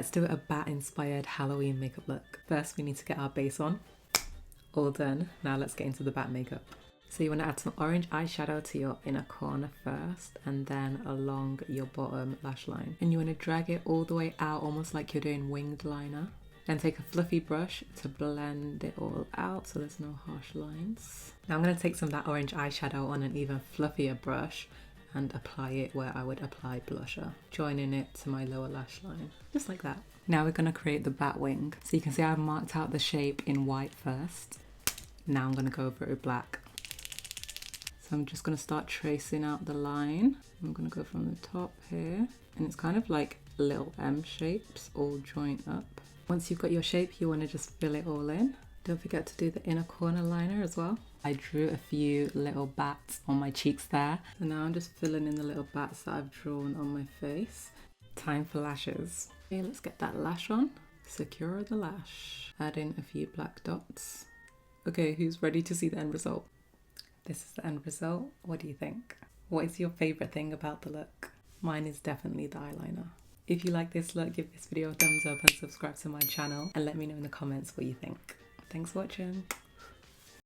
let's do a bat inspired Halloween makeup look. First we need to get our base on. All done. Now let's get into the bat makeup. So you want to add some orange eyeshadow to your inner corner first and then along your bottom lash line. And you want to drag it all the way out, almost like you're doing winged liner. Then take a fluffy brush to blend it all out so there's no harsh lines. Now I'm going to take some of that orange eyeshadow on an even fluffier brush and apply it where I would apply blusher, joining it to my lower lash line, just like that. Now we're going to create the bat wing. So you can see I've marked out the shape in white first. Now I'm going to go over it with black. So I'm just going to start tracing out the line. I'm going to go from the top here, and it's kind of like little M shapes all joined up. Once you've got your shape, you want to just fill it all in. Don't forget to do the inner corner liner as well. I drew a few little bats on my cheeks there. So now I'm just filling in the little bats that I've drawn on my face. Time for lashes. Okay, let's get that lash on. Secure the lash. Add in a few black dots. Okay, who's ready to see the end result? This is the end result. What do you think? What is your favourite thing about the look? Mine is definitely the eyeliner. If you like this look, give this video a thumbs up and subscribe to my channel and let me know in the comments what you think. Thanks for watching.